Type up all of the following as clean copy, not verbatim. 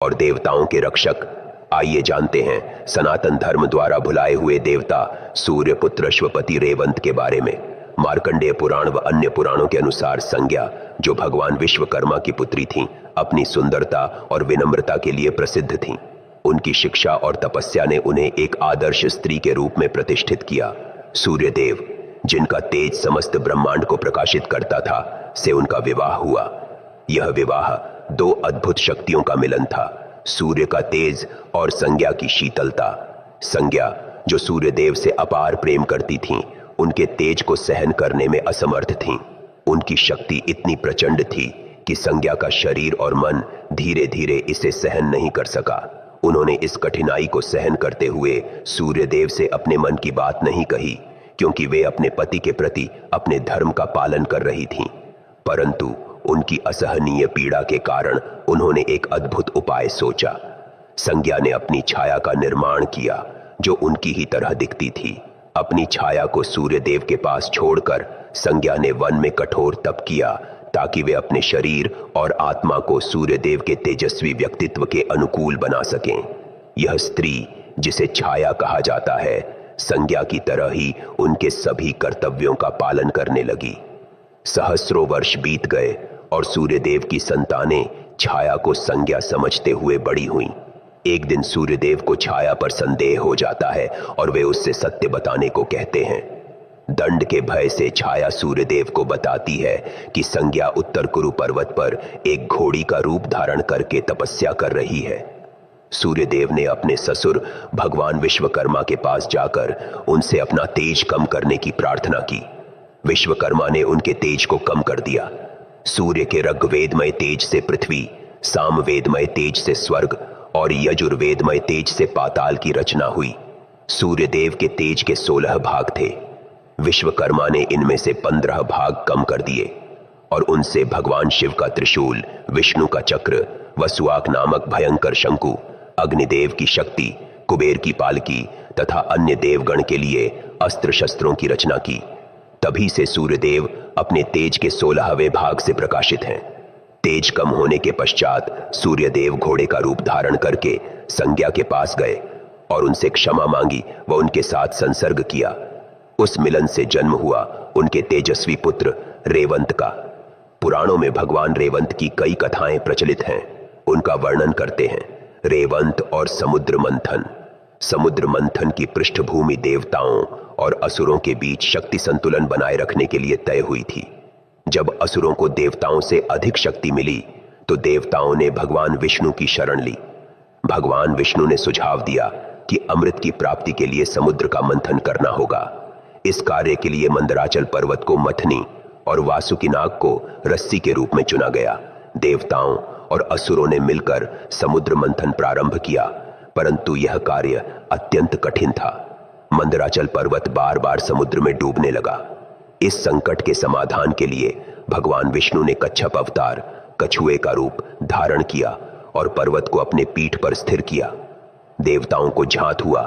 और देवताओं के रक्षक। आइए जानते हैं सनातन धर्म द्वारा भुलाए हुए देवता सूर्य पुत्र अश्वपति रेवंत के बारे में। मार्कंडेय पुराण व अन्य पुराणों के अनुसार संज्ञा, जो भगवान विश्वकर्मा की पुत्री थीं, अपनी सुंदरता और विनम्रता के लिए प्रसिद्ध थीं। उनकी शिक्षा और तपस्या ने उन्हें एक आदर्श स्त्री के रूप में प्रतिष्ठित किया। सूर्यदेव, जिनका तेज समस्त ब्रह्मांड को प्रकाशित करता था, से उनका विवाह हुआ। यह विवाह दो अद्भुत शक्तियों का मिलन था, सूर्य का तेज और संज्ञा की शीतलता। संज्ञा, जो सूर्यदेव से अपार प्रेम करती थीं, उनके तेज को सहन करने में असमर्थ थीं। उनकी शक्ति इतनी प्रचंड थी कि संज्ञा का शरीर और मन धीरे धीरे इसे सहन नहीं कर सका। उन्होंने इस कठिनाई को सहन करते हुए सूर्यदेव से अपने मन की बात नहीं कही, क्योंकि वे अपने पति के प्रति अपने धर्म का पालन कर रही थीं। परंतु उनकी असहनीय पीड़ा के कारण उन्होंने एक अद्भुत उपाय सोचा। संज्ञा ने अपनी छाया का निर्माण किया, जो उनकी ही तरह दिखती थी। अपनी छाया को सूर्यदेव के पास छोड़कर संज्ञा ने वन में कठोर तप किया, ताकि वे अपने शरीर और आत्मा को सूर्यदेव के तेजस्वी व्यक्तित्व के अनुकूल बना सकें। यह स्त्री, जिसे छाया कहा जाता है, संज्ञा की तरह ही उनके सभी कर्तव्यों का पालन करने लगी। सहस्रों वर्ष बीत गए और सूर्यदेव की संतानें छाया को संज्ञा समझते हुए बड़ी हुईं। एक दिन सूर्यदेव को छाया पर संदेह हो जाता है और वे उससे सत्य बताने को कहते हैं। दंड के भय से छाया सूर्यदेव को बताती है कि संज्ञा उत्तर कुरु पर्वत पर एक घोड़ी का रूप धारण करके तपस्या कर रही है। सूर्यदेव ने अपने ससुर भगवान विश्वकर्मा के पास जाकर उनसे अपना तेज कम करने की प्रार्थना की। विश्वकर्मा ने उनके तेज को कम कर दिया। सूर्य के ऋग्वेदमय तेज से पृथ्वी, सामवेदमय तेज से स्वर्ग और यजुर्वेदमय तेज से पाताल की रचना हुई। सूर्यदेव के तेज के 16 भाग थे। विश्वकर्मा ने इनमें से 15 भाग कम कर दिए और उनसे भगवान शिव का त्रिशूल, विष्णु का चक्र, वसुआक नामक भयंकर शंकु, अग्निदेव की शक्ति, कुबेर की पालकी तथा अन्य देवगण के लिए अस्त्र शस्त्रों की रचना की। तभी से सूर्यदेव अपने तेज के 16वें भाग से प्रकाशित हैं। तेज कम होने के पश्चात सूर्यदेव घोड़े का रूप धारण करके संज्ञा के पास गए और उनसे क्षमा मांगी व उनके साथ संसर्ग किया। उस मिलन से जन्म हुआ उनके तेजस्वी पुत्र रेवंत का। पुराणों में भगवान रेवंत की कई कथाएं प्रचलित हैं। उनका वर्णन करते हैं। रेवंत और समुद्र मंथन। समुद्र मंथन की पृष्ठभूमि देवताओं और असुरों के बीच शक्ति संतुलन बनाए रखने के लिए तय हुई थी। जब असुरों को देवताओं से अधिक शक्ति मिली, तो देवताओं ने भगवान विष्णु की शरण ली। भगवान विष्णु ने सुझाव दिया कि अमृत की प्राप्ति के लिए समुद्र का मंथन करना होगा। इस कार्य के लिए मंदराचल पर्वत को मथनी और वासुकीनाग को रस्सी के रूप में चुना गया। देवताओं और असुरों ने मिलकर समुद्र मंथन प्रारंभ किया, परंतु यह कार्य अत्यंत कठिन था। मंदराचल पर्वत बार बार समुद्र में डूबने लगा। इस संकट के समाधान के लिए भगवान विष्णु ने कच्छप अवतार, कछुए का रूप धारण किया और पर्वत को अपने पीठ पर स्थिर किया। देवताओं को झांत हुआ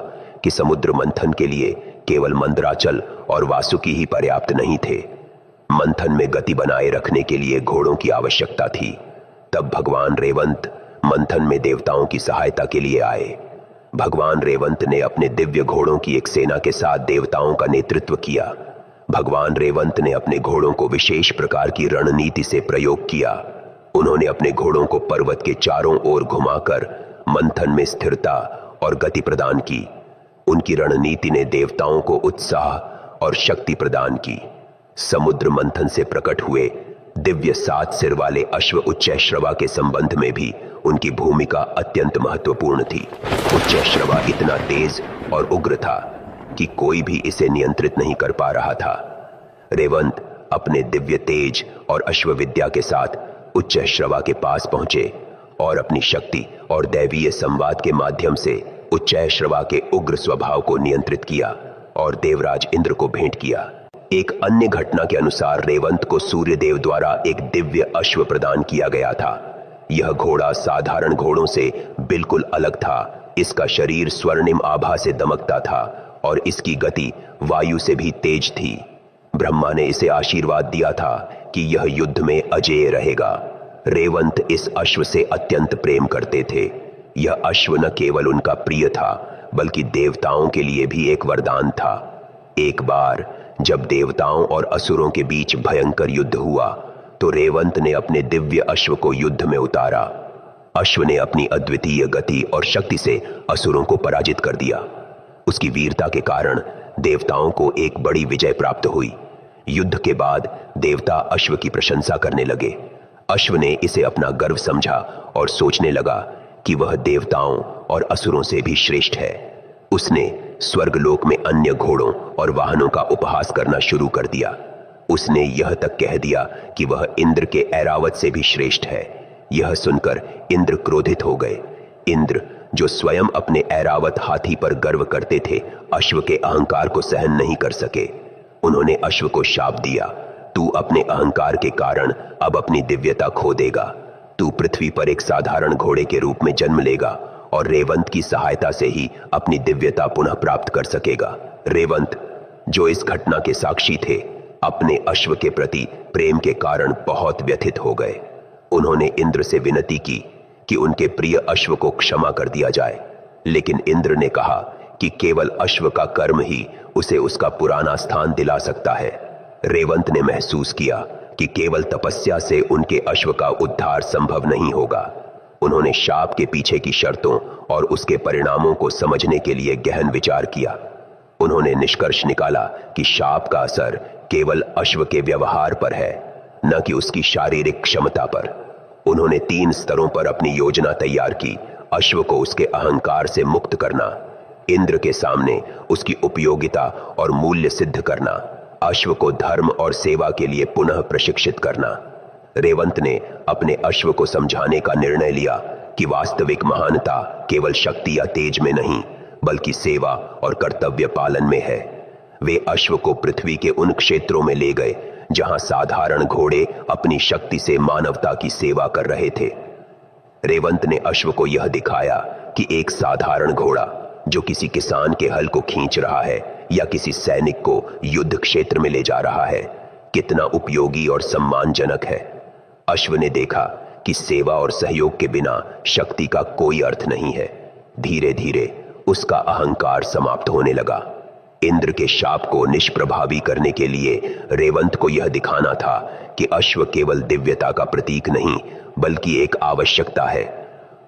कि समुद्र मंथन के लिए केवल मंदराचल और वासुकी ही पर्याप्त नहीं थे। मंथन में गति बनाए रखने के लिए घोड़ों की आवश्यकता थी। तब भगवान रेवंत मंथन में देवताओं की सहायता के लिए आए। भगवान रेवंत ने अपने दिव्य घोड़ों की एक सेना के साथ देवताओं का नेतृत्व किया। भगवान रेवंत ने अपने घोड़ों को विशेष प्रकार की रणनीति से प्रयोग किया। उन्होंने अपने घोड़ों को पर्वत के चारों ओर घुमाकर मंथन में स्थिरता और गति प्रदान की। उनकी रणनीति ने देवताओं को उत्साह और शक्ति प्रदान की। समुद्र मंथन से प्रकट हुए दिव्य 7 सिर वाले अश्व उच्चैश्रवा के संबंध में भी उनकी भूमिका अत्यंत महत्वपूर्ण थी। उच्चैश्रवा इतना तेज और उग्र था कि कोई भी इसे नियंत्रित नहीं कर पा रहा था। रेवंत अपने दिव्य तेज और अश्वविद्या के साथ उच्चैश्रवा के पास पहुंचे और अपनी शक्ति और दैवीय संवाद के माध्यम से उच्चैश्रवा के उग्र स्वभाव को नियंत्रित किया और देवराज इंद्र को भेंट किया। एक अन्य घटना के अनुसार रेवंत को सूर्यदेव द्वारा एक दिव्य अश्व प्रदान किया गया था। यह घोड़ा साधारण घोड़ों से बिल्कुल अलग था। इसका शरीर स्वर्णिम आभा से दमकता था और इसकी गति वायु से भी तेज थी। ब्रह्मा ने इसे आशीर्वाद दिया था कि यह युद्ध में अजेय रहेगा। रेवंत इस अश्व से अत्यंत प्रेम करते थे। यह अश्व न केवल उनका प्रिय था बल्कि देवताओं के लिए भी एक वरदान था। एक बार जब देवताओं और असुरों के बीच भयंकर युद्ध हुआ तो रेवंत ने अपने दिव्य अश्व को युद्ध में उतारा। अश्व ने अपनी अद्वितीय गति और शक्ति से असुरों को पराजित कर दिया। उसकी वीरता के कारण देवताओं को एक बड़ी विजय प्राप्त हुई। युद्ध के बाद देवता अश्व की प्रशंसा करने लगे। अश्व ने इसे अपना गर्व समझा और सोचने लगा कि वह देवताओं और असुरों से भी श्रेष्ठ है। उसने स्वर्गलोक में अन्य घोड़ों और वाहनों का उपहास करना शुरू कर दिया। उसने यह तक कह दिया कि वह इंद्र के ऐरावत से भी श्रेष्ठ है। यह सुनकर इंद्र क्रोधित हो गए। इंद्र, जो स्वयं अपने ऐरावत हाथी पर गर्व करते थे, अश्व के अहंकार को सहन नहीं कर सके। उन्होंने अश्व को शाप दिया, तू अपने अहंकार के कारण अब अपनी दिव्यता खो देगा। तू पृथ्वी पर एक साधारण घोड़े के रूप में जन्म लेगा और रेवंत की सहायता से ही अपनी दिव्यता पुनः प्राप्त कर सकेगा। रेवंत, जो इस घटना के साक्षी थे, अपने अश्व के प्रति प्रेम के कारण बहुत व्यथित हो गए। उन्होंने इंद्र से विनती की कि उनके प्रिय अश्व को क्षमा कर दिया जाए, लेकिन इंद्र ने कहा कि केवल अश्व का कर्म ही उसे उसका पुराना स्थान दिला सकता है। रेवंत ने महसूस किया कि केवल तपस्या से उनके अश्व का उद्धार संभव नहीं होगा। उन्होंने शाप के पीछे की शर्तों और उसके परिणामों को समझने के लिए गहन विचार किया। उन्होंने निष्कर्ष निकाला कि शाप का असर केवल अश्व के व्यवहार पर है, न कि उसकी शारीरिक क्षमता पर। उन्होंने 3 स्तरों पर अपनी योजना तैयार की। अश्व को उसके अहंकार से मुक्त करना, इंद्र के सामने उसकी उपयोगिता और मूल्य सिद्ध करना, अश्व को धर्म और सेवा के लिए पुनः प्रशिक्षित करना। रेवंत ने अपने अश्व को समझाने का निर्णय लिया कि वास्तविक महानता केवल शक्ति या तेज में नहीं, बल्कि सेवा और कर्तव्य पालन में है। वे अश्व को पृथ्वी के उन क्षेत्रों में ले गए जहां साधारण घोड़े अपनी शक्ति से मानवता की सेवा कर रहे थे। रेवंत ने अश्व को यह दिखाया कि एक साधारण घोड़ा जो किसी किसान के हल को खींच रहा है या किसी सैनिक को युद्ध क्षेत्र में ले जा रहा है, कितना उपयोगी और सम्मानजनक है। अश्व ने देखा कि सेवा और सहयोग के बिना शक्ति का कोई अर्थ नहीं है। धीरे धीरे उसका अहंकार समाप्त होने लगा। इंद्र के शाप को निष्प्रभावी करने के लिए रेवंत को यह दिखाना था कि अश्व केवल दिव्यता का प्रतीक नहीं, बल्कि एक आवश्यकता है।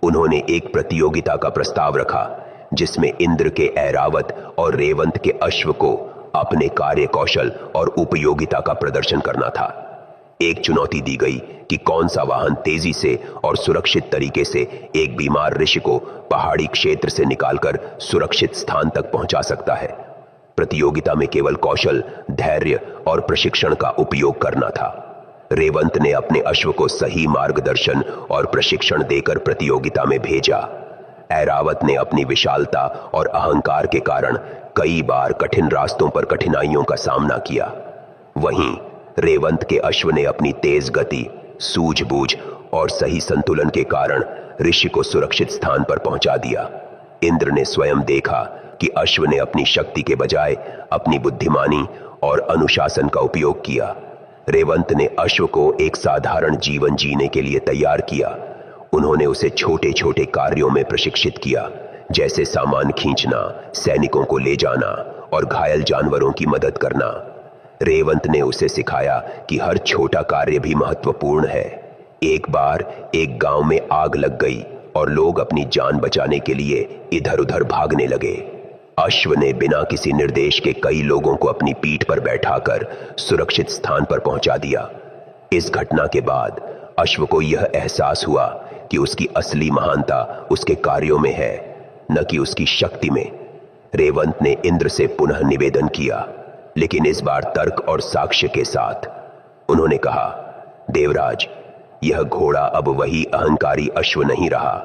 उन्होंने एक प्रतियोगिता का प्रस्ताव रखा जिसमें इंद्र के ऐरावत और रेवंत के अश्व को अपने कार्य कौशल और उपयोगिता का प्रदर्शन करना था। एक चुनौती दी गई कि कौन सा वाहन तेजी से और सुरक्षित तरीके से एक बीमार ऋषि को पहाड़ी क्षेत्र से निकालकर सुरक्षित स्थान तक पहुंचा सकता है। प्रतियोगिता में केवल कौशल, धैर्य और प्रशिक्षण का उपयोग करना था। रेवंत ने अपने अश्व को सही मार्गदर्शन और प्रशिक्षण देकर प्रतियोगिता में भेजा। ऐरावत ने अपनी विशालता और अहंकार के कारण कई बार कठिन रास्तों पर कठिनाइयों का सामना किया। वहीं रेवंत के अश्व ने अपनी तेज गति, सूझबूझ और सही संतुलन के कारण ऋषि को सुरक्षित स्थान पर पहुंचा दिया। इंद्र ने स्वयं देखा कि अश्व ने अपनी शक्ति के बजाय अपनी बुद्धिमानी और अनुशासन का उपयोग किया। रेवंत ने अश्व को एक साधारण जीवन जीने के लिए तैयार किया। उन्होंने उसे छोटे छोटे कार्यों में प्रशिक्षित किया, जैसे सामान खींचना, सैनिकों को ले जाना और घायल जानवरों की मदद करना। रेवंत ने उसे सिखाया कि हर छोटा कार्य भी महत्वपूर्ण है। एक बार एक गांव में आग लग गई और लोग अपनी जान बचाने के लिए इधर उधर भागने लगे। अश्व ने बिना किसी निर्देश के कई लोगों को अपनी पीठ पर बैठाकर सुरक्षित स्थान पर पहुंचा दिया। इस घटना के बाद अश्व को यह एहसास हुआ कि उसकी असली महानता उसके कार्यों में है, न कि उसकी शक्ति में। रेवंत ने इंद्र से पुनः निवेदन किया, लेकिन इस बार तर्क और साक्ष्य के साथ। उन्होंने कहा, देवराज, यह घोड़ा अब वही अहंकारी अश्व नहीं रहा।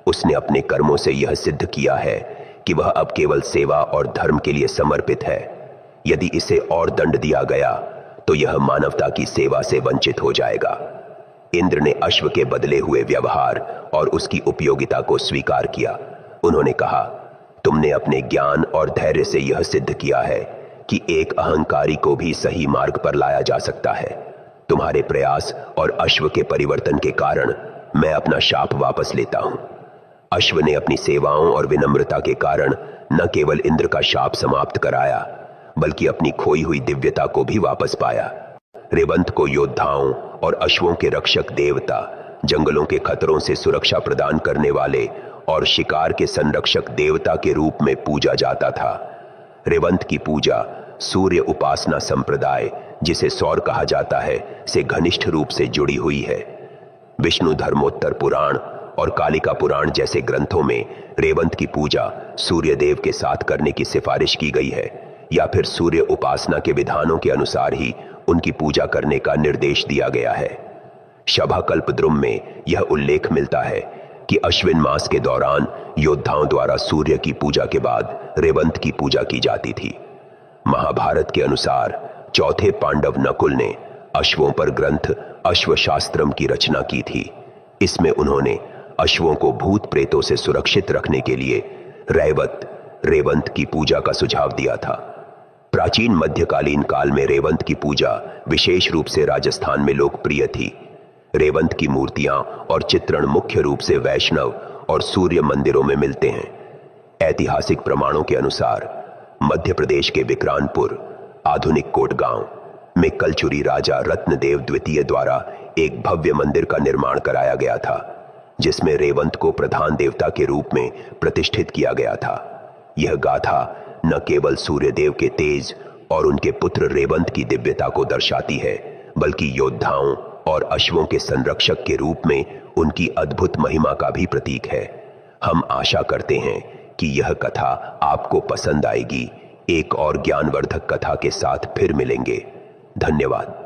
उसने अपने कर्मों से यह सिद्ध किया है कि वह अब केवल सेवा और धर्म के लिए समर्पित है। यदि इसे और दंड दिया गया तो यह मानवता की सेवा से वंचित हो जाएगा। इंद्र ने अश्व के बदले हुए व्यवहार और उसकी उपयोगिता को स्वीकार किया। उन्होंने कहा, तुमने अपने ज्ञान और धैर्य से यह सिद्ध किया है कि एक अहंकारी को भी सही मार्ग पर लाया जा सकता है। तुम्हारे प्रयास और अश्व के परिवर्तन के कारण मैं अपना शाप वापस लेता हूं। अश्व ने अपनी सेवाओं और विनम्रता के कारण न केवल इंद्र का शाप समाप्त कराया, बल्कि अपनी खोई हुई दिव्यता को भी वापस पाया। रेवंत को योद्धाओं और अश्वों के रक्षक देवता, जंगलों के खतरों से सुरक्षा प्रदान करने वाले और शिकार के संरक्षक देवता के रूप में पूजा जाता था। रेवंत की पूजा सूर्य उपासना संप्रदाय, जिसे सौर कहा जाता है, से घनिष्ठ रूप से जुड़ी हुई है। विष्णु धर्मोत्तर पुराण और कालिका पुराण जैसे ग्रंथों में रेवंत की पूजा सूर्य देव के साथ करने की सिफारिश की गई है, या फिर सूर्य उपासना के विधानों के अनुसार ही उनकी पूजा करने का निर्देश दिया गया है। शभाकल्पद्रुम में यह उल्लेख मिलता है कि अश्विन मास के दौरान योद्धाओं द्वारा सूर्य की पूजा के बाद रेवंत की पूजा की जाती थी। महाभारत के अनुसार चौथे पांडव नकुल ने अश्वों पर ग्रंथ अश्वशास्त्रम की रचना की थी। इसमें उन्होंने अश्वों को भूत प्रेतों से सुरक्षित रखने के लिए रेवंत की पूजा का सुझाव दिया था। प्राचीन मध्यकालीन काल में रेवंत की पूजा विशेष रूप से राजस्थान में लोकप्रिय थी। रेवंत की मूर्तियां और चित्रण मुख्य रूप से वैष्णव और सूर्य मंदिरों में मिलते हैं। ऐतिहासिक प्रमाणों के अनुसार मध्य प्रदेश के विक्रांतपुर, आधुनिक कोटगांव में कलचुरी राजा रत्नदेव द्वितीय द्वारा एक भव्य मंदिर का निर्माण कराया गया था, जिसमें रेवंत को प्रधान देवता के रूप में प्रतिष्ठित किया गया था। यह गाथा न केवल सूर्यदेव के तेज और उनके पुत्र रेवंत की दिव्यता को दर्शाती है, बल्कि योद्धाओं और अश्वों के संरक्षक के रूप में उनकी अद्भुत महिमा का भी प्रतीक है। हम आशा करते हैं कि यह कथा आपको पसंद आएगी। एक और ज्ञानवर्धक कथा के साथ फिर मिलेंगे। धन्यवाद।